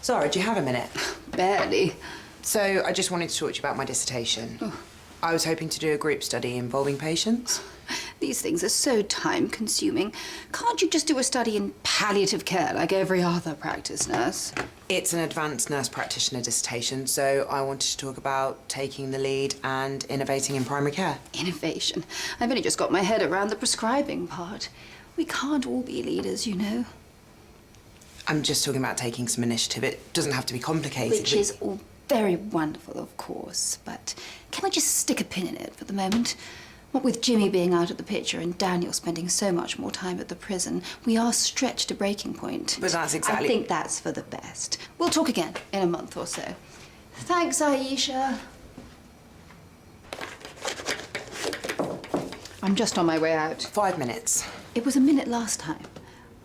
Zara, do you have a minute? Barely. So I just wanted to talk to you about my dissertation. I was hoping to do a group study involving patients. These things are so time-consuming. Can't you just do a study in palliative care like every other practice nurse? It's an advanced nurse practitioner dissertation, so I wanted to talk about taking the lead and innovating in primary care. Innovation. I've only just got my head around the prescribing part. We can't all be leaders, you know. I'm just talking about taking some initiative. It doesn't have to be complicated. Which is all very wonderful, of course, but can I just stick a pin in it for the moment? What with Jimmy being out of the picture and Daniel spending so much more time at the prison, we are stretched to breaking point. But that's exactly... I think that's for the best. We'll talk again in a month or so. Thanks, Aisha. I'm just on my way out. 5 minutes. It was a minute last time.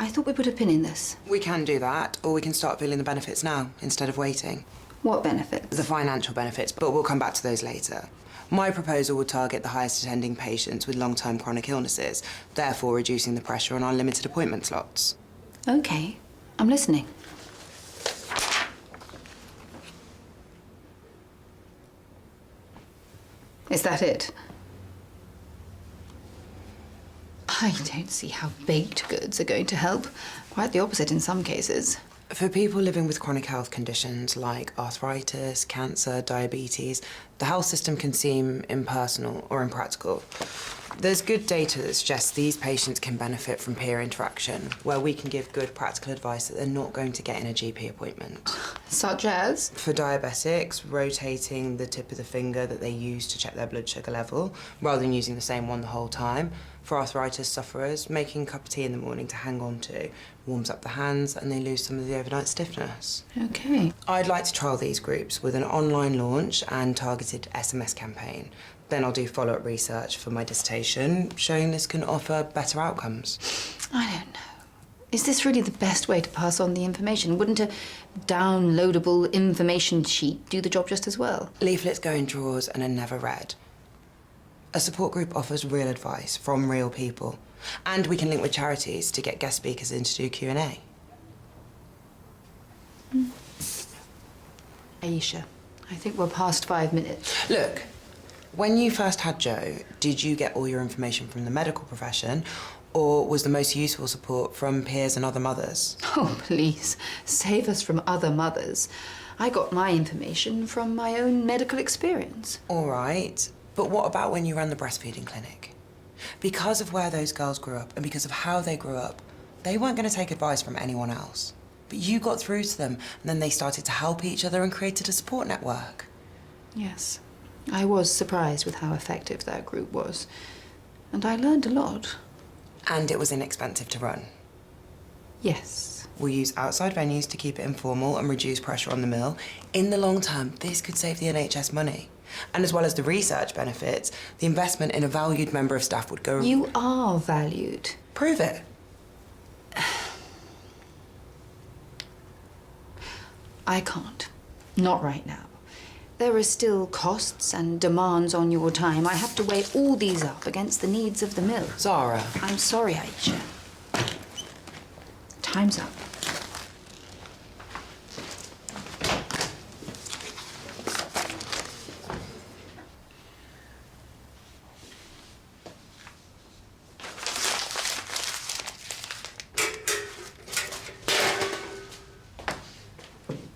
I thought we put a pin in this. We can do that, or we can start feeling the benefits now, instead of waiting. What benefits? The financial benefits, but we'll come back to those later. My proposal would target the highest attending patients with long-term chronic illnesses, therefore reducing the pressure on our limited appointment slots. Okay, I'm listening. Is that it? I don't see how baked goods are going to help. Quite the opposite in some cases. For people living with chronic health conditions like arthritis, cancer, diabetes, the health system can seem impersonal or impractical. There's good data that suggests these patients can benefit from peer interaction, where we can give good practical advice that they're not going to get in a GP appointment. Such as? For diabetics, rotating the tip of the finger that they use to check their blood sugar level, rather than using the same one the whole time. For arthritis sufferers, making a cup of tea in the morning to hang on to warms up the hands and they lose some of the overnight stiffness. Okay. I'd like to trial these groups with an online launch and targeted SMS campaign. Then I'll do follow-up research for my dissertation, showing this can offer better outcomes. I don't know. Is this really the best way to pass on the information? Wouldn't a downloadable information sheet do the job just as well? Leaflets go in drawers and are never read. A support group offers real advice from real people. And we can link with charities to get guest speakers in to do Q&A. Aisha, I think we're past 5 minutes. Look, when you first had Joe, did you get all your information from the medical profession, or was the most useful support from peers and other mothers? Oh, please, save us from other mothers. I got my information from my own medical experience. All right, but what about when you ran the breastfeeding clinic? Because of where those girls grew up and because of how they grew up, they weren't going to take advice from anyone else. But you got through to them, and then they started to help each other and created a support network. Yes, I was surprised with how effective that group was. And I learned a lot. And it was inexpensive to run. Yes. We'll use outside venues to keep it informal and reduce pressure on the mill. In the long term, this could save the NHS money. And as well as the research benefits, the investment in a valued member of staff would go... You are valued. Prove it. I can't. Not right now. There are still costs and demands on your time. I have to weigh all these up against the needs of the mill. Zara. I'm sorry, Aisha. Time's up.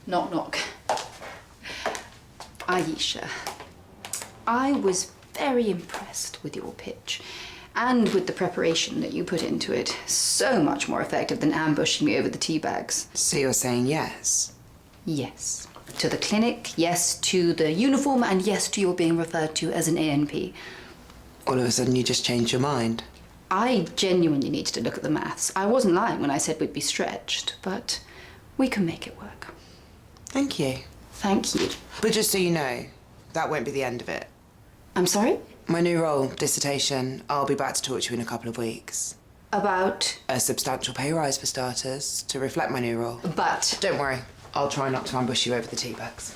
Knock, knock. Aisha, I was very impressed with your pitch and with the preparation that you put into it. So much more effective than ambushing me over the tea bags. So you're saying yes? Yes. To the clinic, yes to the uniform, and yes to your being referred to as an ANP. All of a sudden you just changed your mind? I genuinely needed to look at the maths. I wasn't lying when I said we'd be stretched, but we can make it work. Thank you. Thank you. But just so you know, that won't be the end of it. I'm sorry? My new role, dissertation, I'll be back to talk to you in a couple of weeks. About? A substantial pay rise for starters, to reflect my new role. But? Don't worry, I'll try not to ambush you over the tea bags.